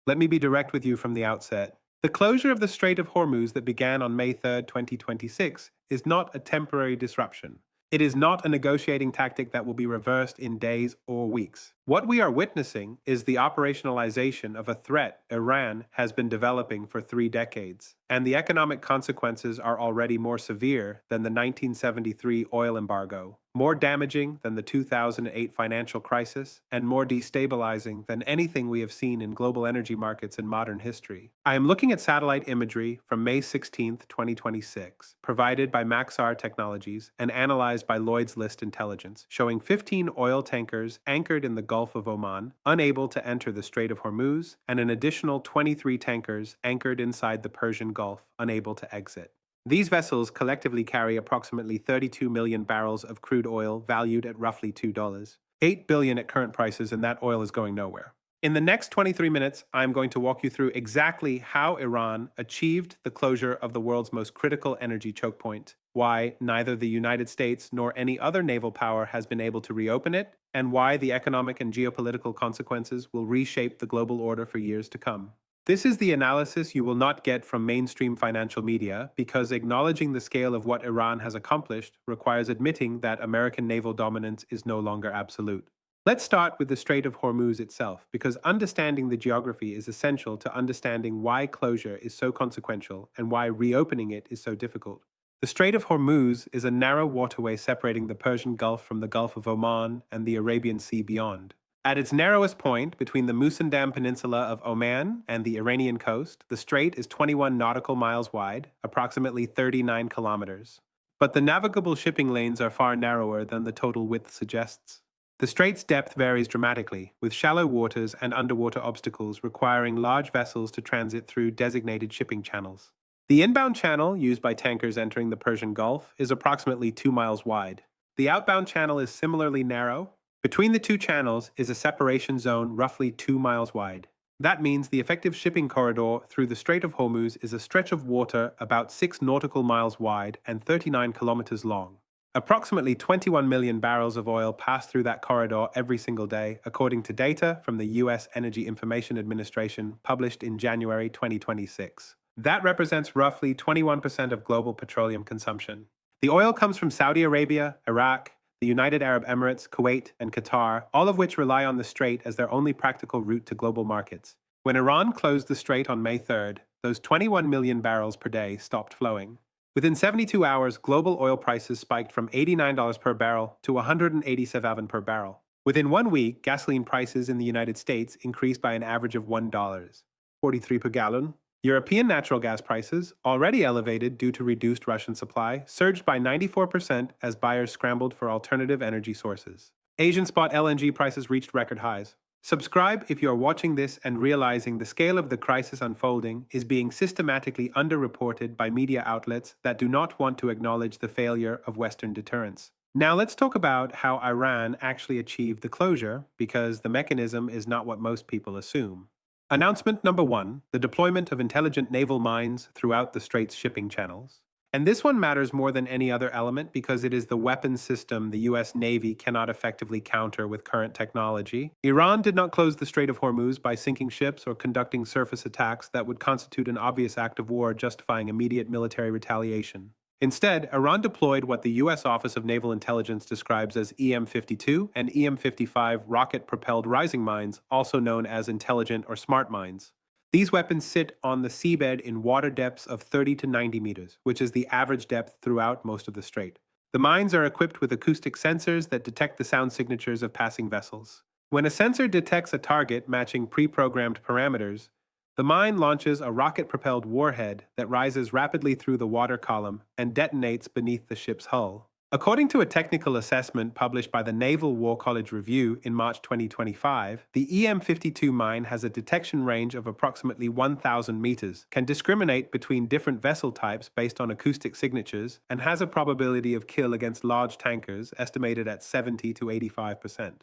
Let me be direct with you from the outset. The closure of the Strait of Hormuz that began on May 3rd, 2026 is not a temporary disruption. It is not a negotiating tactic that will be reversed in days or weeks. What we are witnessing is the operationalization of a threat Iran has been developing for 3 decades, and the economic consequences are already more severe than the 1973 oil embargo, more damaging than the 2008 financial crisis, and more destabilizing than anything we have seen in global energy markets in modern history. I am looking at satellite imagery from May 16, 2026, provided by Maxar Technologies and analyzed by Lloyd's List Intelligence, showing 15 oil tankers anchored in the Gulf of Oman, unable to enter the Strait of Hormuz, and an additional 23 tankers anchored inside the Persian Gulf, unable to exit. These vessels collectively carry approximately 32 million barrels of crude oil valued at roughly $2. $8 billion at current prices, and that oil is going nowhere. In the next 23 minutes, I'm going to walk you through exactly how Iran achieved the closure of the world's most critical energy choke point, why neither the United States nor any other naval power has been able to reopen it, and why the economic and geopolitical consequences will reshape the global order for years to come. This is the analysis you will not get from mainstream financial media because acknowledging the scale of what Iran has accomplished requires admitting that American naval dominance is no longer absolute. Let's start with the Strait of Hormuz itself, because understanding the geography is essential to understanding why closure is so consequential and why reopening it is so difficult. The Strait of Hormuz is a narrow waterway separating the Persian Gulf from the Gulf of Oman and the Arabian Sea beyond. At its narrowest point, between the Musandam Peninsula of Oman and the Iranian coast, the strait is 21 nautical miles wide, approximately 39 kilometers. But the navigable shipping lanes are far narrower than the total width suggests. The strait's depth varies dramatically, with shallow waters and underwater obstacles requiring large vessels to transit through designated shipping channels. The inbound channel, used by tankers entering the Persian Gulf, is approximately 2 miles wide. The outbound channel is similarly narrow. Between the two channels is a separation zone roughly 2 miles wide. That means the effective shipping corridor through the Strait of Hormuz is a stretch of water about 6 nautical miles wide and 39 kilometers long. Approximately 21 million barrels of oil pass through that corridor every single day, according to data from the U.S. Energy Information Administration published in January 2026. That represents roughly 21% of global petroleum consumption. The oil comes from Saudi Arabia, Iraq, the United Arab Emirates, Kuwait, and Qatar, all of which rely on the strait as their only practical route to global markets. When Iran closed the strait on May 3rd, those 21 million barrels per day stopped flowing. Within 72 hours, global oil prices spiked from $89 per barrel to $187 per barrel. Within 1 week, gasoline prices in the United States increased by an average of $1, 43 per gallon. European natural gas prices, already elevated due to reduced Russian supply, surged by 94% as buyers scrambled for alternative energy sources. Asian spot LNG prices reached record highs. Subscribe if you are watching this and realizing the scale of the crisis unfolding is being systematically underreported by media outlets that do not want to acknowledge the failure of Western deterrence. Now let's talk about how Iran actually achieved the closure, because the mechanism is not what most people assume. Announcement number 1, the deployment of intelligent naval mines throughout the strait's shipping channels. And this one matters more than any other element because it is the weapons system the US Navy cannot effectively counter with current technology. Iran did not close the Strait of Hormuz by sinking ships or conducting surface attacks that would constitute an obvious act of war justifying immediate military retaliation. Instead, Iran deployed what the U.S. Office of Naval Intelligence describes as EM-52 and EM-55 rocket-propelled rising mines, also known as intelligent or smart mines. These weapons sit on the seabed in water depths of 30 to 90 meters, which is the average depth throughout most of the strait. The mines are equipped with acoustic sensors that detect the sound signatures of passing vessels. When a sensor detects a target matching pre-programmed parameters, the mine launches a rocket-propelled warhead that rises rapidly through the water column and detonates beneath the ship's hull. According to a technical assessment published by the Naval War College Review in March 2025, the EM-52 mine has a detection range of approximately 1,000 meters, can discriminate between different vessel types based on acoustic signatures, and has a probability of kill against large tankers estimated at 70 to 85%.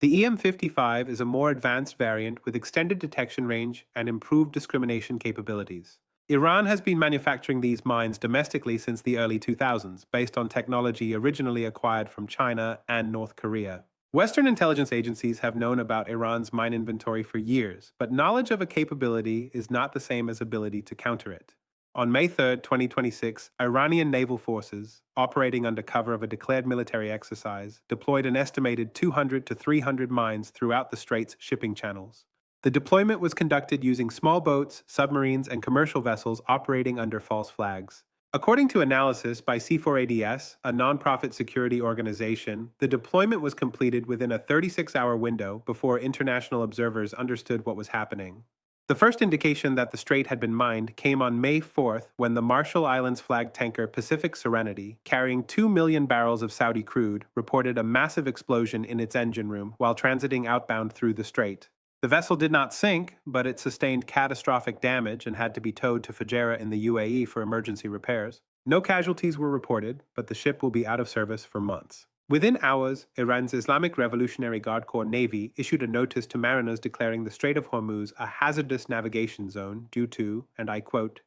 The EM-55 is a more advanced variant with extended detection range and improved discrimination capabilities. Iran has been manufacturing these mines domestically since the early 2000s, based on technology originally acquired from China and North Korea. Western intelligence agencies have known about Iran's mine inventory for years, but knowledge of a capability is not the same as ability to counter it. On May 3, 2026, Iranian naval forces, operating under cover of a declared military exercise, deployed an estimated 200 to 300 mines throughout the Strait's shipping channels. The deployment was conducted using small boats, submarines, and commercial vessels operating under false flags. According to analysis by C4ADS, a nonprofit security organization, the deployment was completed within a 36-hour window before international observers understood what was happening. The first indication that the strait had been mined came on May 4th when the Marshall Islands flag tanker Pacific Serenity, carrying 2 million barrels of Saudi crude, reported a massive explosion in its engine room while transiting outbound through the strait. The vessel did not sink, but it sustained catastrophic damage and had to be towed to Fujairah in the UAE for emergency repairs. No casualties were reported, but the ship will be out of service for months. Within hours, Iran's Islamic Revolutionary Guard Corps Navy issued a notice to mariners declaring the Strait of Hormuz a hazardous navigation zone due to, and I quote,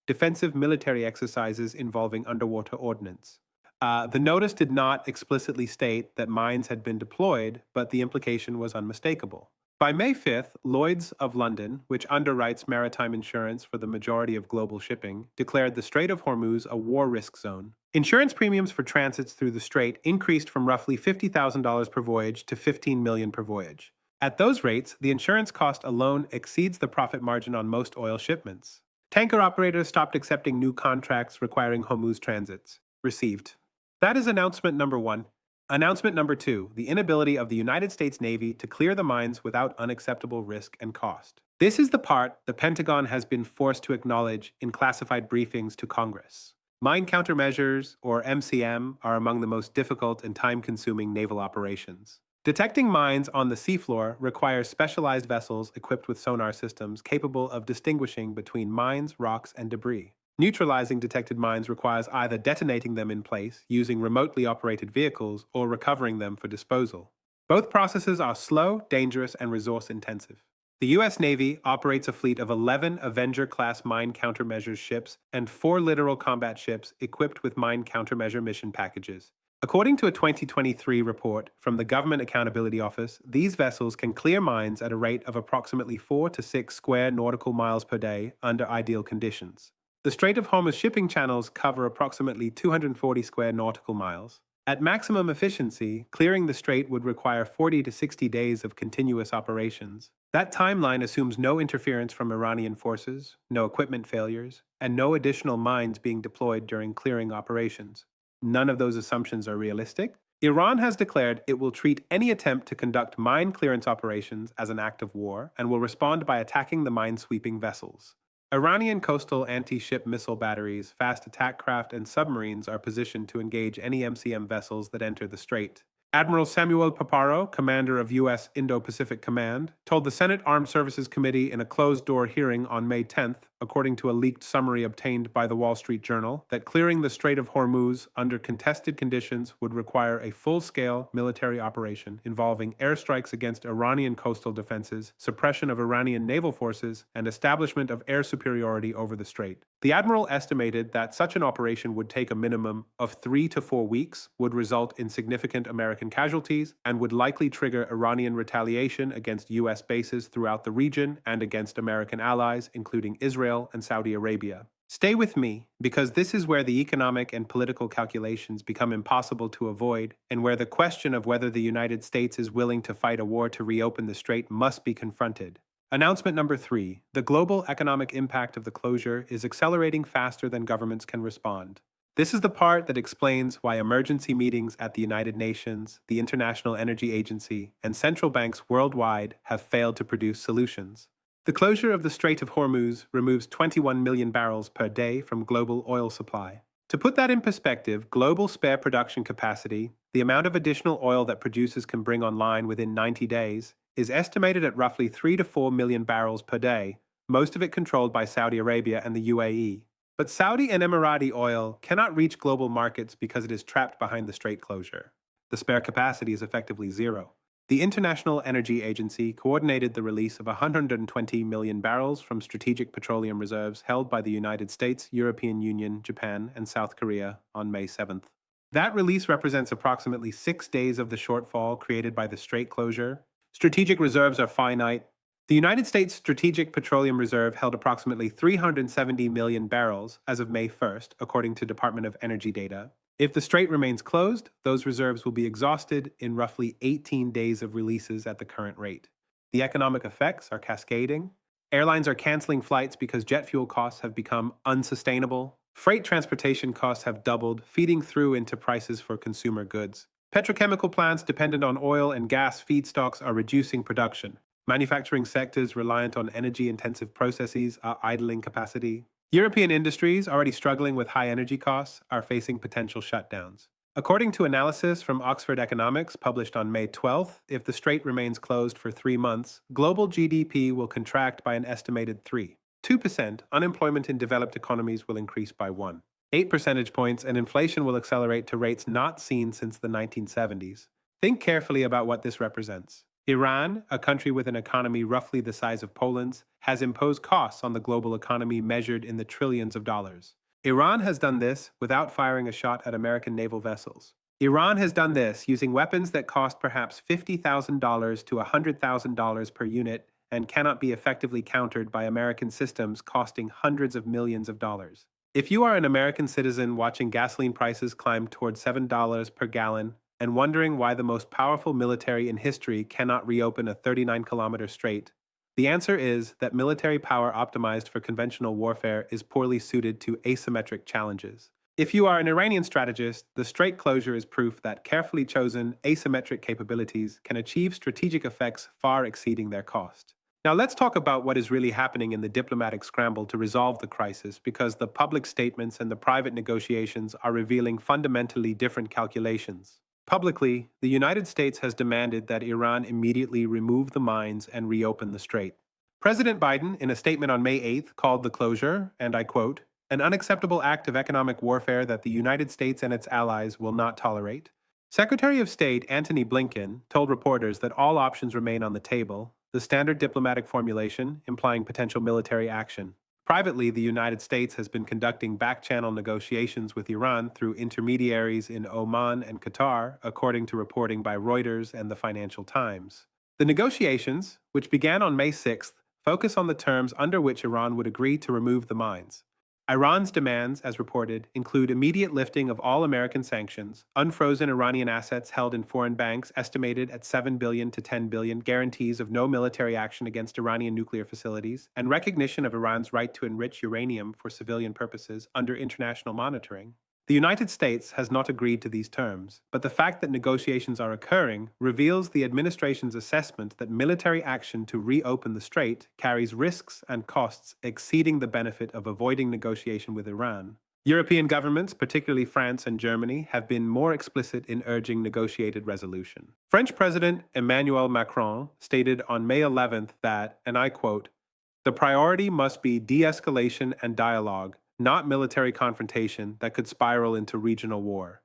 defensive military exercises involving underwater ordnance. The notice did not explicitly state that mines had been deployed, but the implication was unmistakable. By May 5th, Lloyd's of London, which underwrites maritime insurance for the majority of global shipping, declared the Strait of Hormuz a war risk zone. Insurance premiums for transits through the strait increased from roughly $50,000 per voyage to $15 million per voyage. At those rates, the insurance cost alone exceeds the profit margin on most oil shipments. Tanker operators stopped accepting new contracts requiring Hormuz transits. Received. That is announcement number 1. Announcement number 2, the inability of the United States Navy to clear the mines without unacceptable risk and cost. This is the part the Pentagon has been forced to acknowledge in classified briefings to Congress. Mine countermeasures, or MCM, are among the most difficult and time-consuming naval operations. Detecting mines on the seafloor requires specialized vessels equipped with sonar systems capable of distinguishing between mines, rocks, and debris. Neutralizing detected mines requires either detonating them in place using remotely operated vehicles or recovering them for disposal. Both processes are slow, dangerous, and resource-intensive. The U.S. Navy operates a fleet of 11 Avenger-class mine countermeasures ships and 4 littoral combat ships equipped with mine countermeasure mission packages. According to a 2023 report from the Government Accountability Office, these vessels can clear mines at a rate of approximately 4 to 6 square nautical miles per day under ideal conditions. The Strait of Hormuz shipping channels cover approximately 240 square nautical miles. At maximum efficiency, clearing the strait would require 40 to 60 days of continuous operations. That timeline assumes no interference from Iranian forces, no equipment failures, and no additional mines being deployed during clearing operations. None of those assumptions are realistic. Iran has declared it will treat any attempt to conduct mine clearance operations as an act of war and will respond by attacking the mine-sweeping vessels. Iranian coastal anti-ship missile batteries, fast attack craft, and submarines are positioned to engage any MCM vessels that enter the strait. Admiral Samuel Paparo, commander of U.S. Indo-Pacific Command, told the Senate Armed Services Committee in a closed-door hearing on May 10th, according to a leaked summary obtained by the Wall Street Journal, that clearing the Strait of Hormuz under contested conditions would require a full-scale military operation involving airstrikes against Iranian coastal defenses, suppression of Iranian naval forces, and establishment of air superiority over the strait. The admiral estimated that such an operation would take a minimum of 3 to 4 weeks, would result in significant American casualties, and would likely trigger Iranian retaliation against U.S. bases throughout the region and against American allies, including Israel and Saudi Arabia. Stay with me, because this is where the economic and political calculations become impossible to avoid, and where the question of whether the United States is willing to fight a war to reopen the strait must be confronted. Announcement number 3. The global economic impact of the closure is accelerating faster than governments can respond. This is the part that explains why emergency meetings at the United Nations, the International Energy Agency, and central banks worldwide have failed to produce solutions. The closure of the Strait of Hormuz removes 21 million barrels per day from global oil supply. To put that in perspective, global spare production capacity, the amount of additional oil that producers can bring online within 90 days, is estimated at roughly 3 to 4 million barrels per day, most of it controlled by Saudi Arabia and the UAE. But Saudi and Emirati oil cannot reach global markets because it is trapped behind the strait closure. The spare capacity is effectively zero. The International Energy Agency coordinated the release of 120 million barrels from strategic petroleum reserves held by the United States, European Union, Japan, and South Korea on May 7th. That release represents approximately 6 days of the shortfall created by the strait closure. Strategic reserves are finite. The United States Strategic Petroleum Reserve held approximately 370 million barrels as of May 1st, according to Department of Energy data. If the strait remains closed, those reserves will be exhausted in roughly 18 days of releases at the current rate. The economic effects are cascading. Airlines are canceling flights because jet fuel costs have become unsustainable. Freight transportation costs have doubled, feeding through into prices for consumer goods. Petrochemical plants dependent on oil and gas feedstocks are reducing production. Manufacturing sectors reliant on energy-intensive processes are idling capacity. European industries, already struggling with high energy costs, are facing potential shutdowns. According to analysis from Oxford Economics published on May 12th, if the strait remains closed for 3 months, global GDP will contract by an estimated 2%, unemployment in developed economies will increase by 8 percentage points, and inflation will accelerate to rates not seen since the 1970s. Think carefully about what this represents. Iran, a country with an economy roughly the size of Poland's, has imposed costs on the global economy measured in the trillions of dollars. Iran has done this without firing a shot at American naval vessels. Iran has done this using weapons that cost perhaps $50,000 to $100,000 per unit and cannot be effectively countered by American systems costing hundreds of millions of dollars. If you are an American citizen watching gasoline prices climb toward $7 per gallon, and wondering why the most powerful military in history cannot reopen a 39-kilometer strait, the answer is that military power optimized for conventional warfare is poorly suited to asymmetric challenges. If you are an Iranian strategist, the strait closure is proof that carefully chosen asymmetric capabilities can achieve strategic effects far exceeding their cost. Now let's talk about what is really happening in the diplomatic scramble to resolve the crisis, because the public statements and the private negotiations are revealing fundamentally different calculations. Publicly, the United States has demanded that Iran immediately remove the mines and reopen the strait. President Biden, in a statement on May 8th, called the closure, and I quote, an unacceptable act of economic warfare that the United States and its allies will not tolerate. Secretary of State Antony Blinken told reporters that all options remain on the table, the standard diplomatic formulation implying potential military action. Privately, the United States has been conducting back-channel negotiations with Iran through intermediaries in Oman and Qatar, according to reporting by Reuters and the Financial Times. The negotiations, which began on May 6th, focus on the terms under which Iran would agree to remove the mines. Iran's demands, as reported, include immediate lifting of all American sanctions, unfrozen Iranian assets held in foreign banks estimated at $7 billion to $10 billion, guarantees of no military action against Iranian nuclear facilities, and recognition of Iran's right to enrich uranium for civilian purposes under international monitoring. The United States has not agreed to these terms, but the fact that negotiations are occurring reveals the administration's assessment that military action to reopen the strait carries risks and costs exceeding the benefit of avoiding negotiation with Iran. European governments, particularly France and Germany, have been more explicit in urging negotiated resolution. French President Emmanuel Macron stated on May 11th that, and I quote, "The priority must be de-escalation and dialogue, not military confrontation that could spiral into regional war."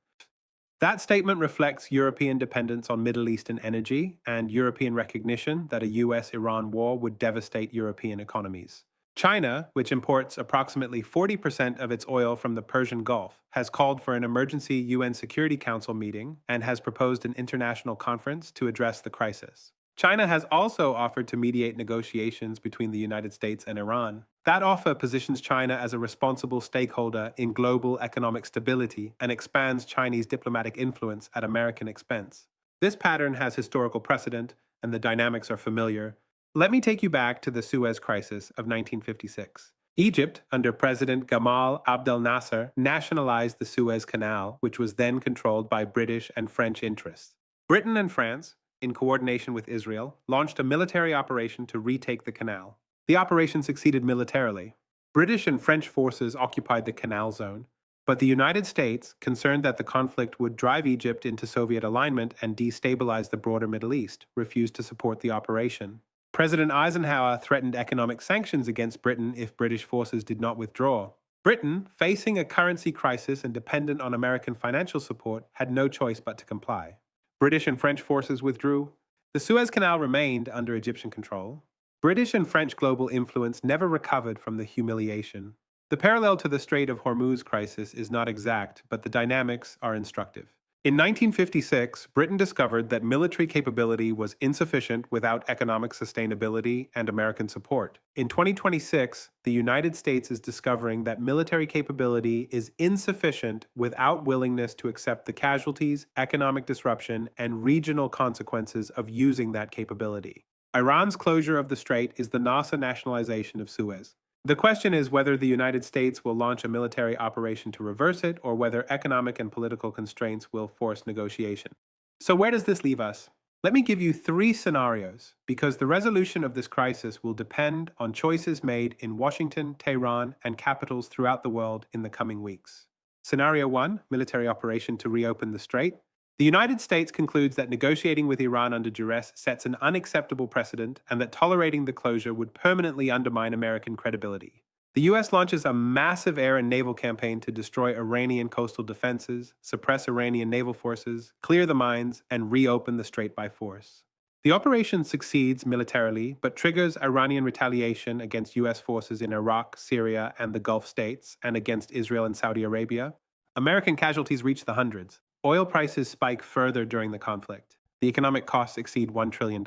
That statement reflects European dependence on Middle Eastern energy and European recognition that a US-Iran war would devastate European economies. China, which imports approximately 40% of its oil from the Persian Gulf, has called for an emergency UN Security Council meeting and has proposed an international conference to address the crisis. China has also offered to mediate negotiations between the United States and Iran. That offer positions China as a responsible stakeholder in global economic stability and expands Chinese diplomatic influence at American expense. This pattern has historical precedent, and the dynamics are familiar. Let me take you back to the Suez Crisis of 1956. Egypt, under President Gamal Abdel Nasser, nationalized the Suez Canal, which was then controlled by British and French interests. Britain and France, in coordination with Israel, launched a military operation to retake the canal. The operation succeeded militarily. British and French forces occupied the canal zone, but the United States, concerned that the conflict would drive Egypt into Soviet alignment and destabilize the broader Middle East, refused to support the operation. President Eisenhower threatened economic sanctions against Britain if British forces did not withdraw. Britain, facing a currency crisis and dependent on American financial support, had no choice but to comply. British and French forces withdrew. The Suez Canal remained under Egyptian control. British and French global influence never recovered from the humiliation. The parallel to the Strait of Hormuz crisis is not exact, but the dynamics are instructive. In 1956, Britain discovered that military capability was insufficient without economic sustainability and American support. In 2026, the United States is discovering that military capability is insufficient without willingness to accept the casualties, economic disruption, and regional consequences of using that capability. Iran's closure of the strait is the NASA nationalization of Suez. The question is whether the United States will launch a military operation to reverse it or whether economic and political constraints will force negotiation. So, where does this leave us? Let me give you three scenarios, because the resolution of this crisis will depend on choices made in Washington, Tehran, and capitals throughout the world in the coming weeks. Scenario 1, military operation to reopen the strait. The United States concludes that negotiating with Iran under duress sets an unacceptable precedent and that tolerating the closure would permanently undermine American credibility. The U.S. launches a massive air and naval campaign to destroy Iranian coastal defenses, suppress Iranian naval forces, clear the mines, and reopen the strait by force. The operation succeeds militarily, but triggers Iranian retaliation against U.S. forces in Iraq, Syria, and the Gulf states, and against Israel and Saudi Arabia. American casualties reach the hundreds. Oil prices spike further during the conflict. The economic costs exceed $1 trillion.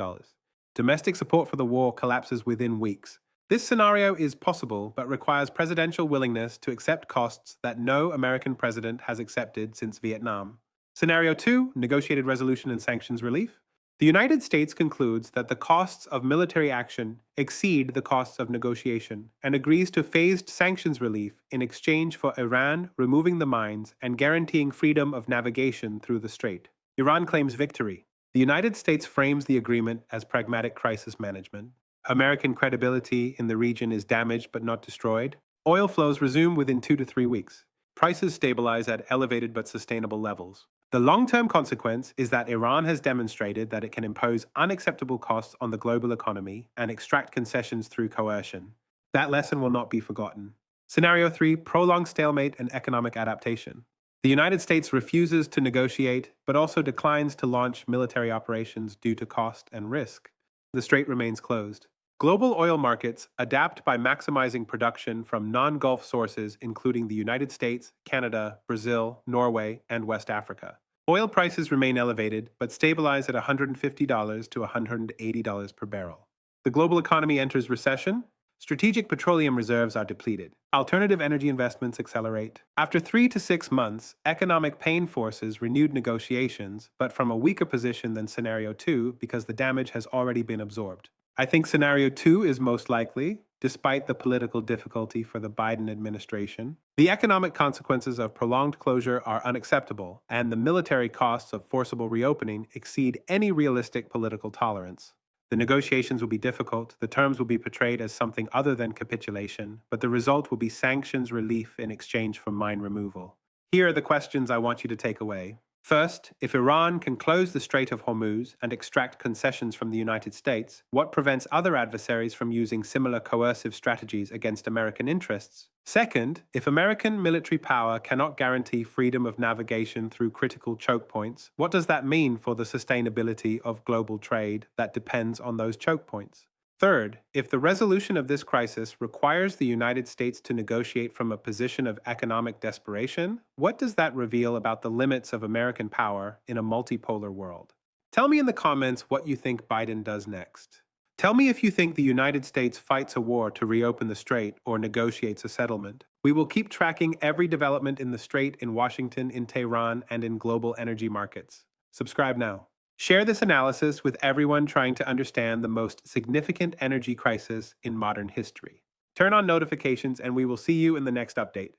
Domestic support for the war collapses within weeks. This scenario is possible, but requires presidential willingness to accept costs that no American president has accepted since Vietnam. Scenario 2, negotiated resolution and sanctions relief. The United States concludes that the costs of military action exceed the costs of negotiation and agrees to phased sanctions relief in exchange for Iran removing the mines and guaranteeing freedom of navigation through the strait. Iran claims victory. The United States frames the agreement as pragmatic crisis management. American credibility in the region is damaged but not destroyed. Oil flows resume within 2 to 3 weeks. Prices stabilize at elevated but sustainable levels. The long-term consequence is that Iran has demonstrated that it can impose unacceptable costs on the global economy and extract concessions through coercion. That lesson will not be forgotten. Scenario 3, prolonged stalemate and economic adaptation. The United States refuses to negotiate, but also declines to launch military operations due to cost and risk. The strait remains closed. Global oil markets adapt by maximizing production from non-Gulf sources including the United States, Canada, Brazil, Norway, and West Africa. Oil prices remain elevated, but stabilize at $150 to $180 per barrel. The global economy enters recession. Strategic petroleum reserves are depleted. Alternative energy investments accelerate. After 3 to 6 months, economic pain forces renewed negotiations, but from a weaker position than Scenario 2 because the damage has already been absorbed. I think Scenario 2 is most likely, despite the political difficulty for the Biden administration. The economic consequences of prolonged closure are unacceptable, and the military costs of forcible reopening exceed any realistic political tolerance. The negotiations will be difficult, the terms will be portrayed as something other than capitulation, but the result will be sanctions relief in exchange for mine removal. Here are the questions I want you to take away. First, if Iran can close the Strait of Hormuz and extract concessions from the United States, what prevents other adversaries from using similar coercive strategies against American interests? Second, if American military power cannot guarantee freedom of navigation through critical choke points, what does that mean for the sustainability of global trade that depends on those choke points? Third, if the resolution of this crisis requires the United States to negotiate from a position of economic desperation, what does that reveal about the limits of American power in a multipolar world? Tell me in the comments what you think Biden does next. Tell me if you think the United States fights a war to reopen the strait or negotiates a settlement. We will keep tracking every development in the strait, in Washington, in Tehran, and in global energy markets. Subscribe now. Share this analysis with everyone trying to understand the most significant energy crisis in modern history. Turn on notifications and we will see you in the next update.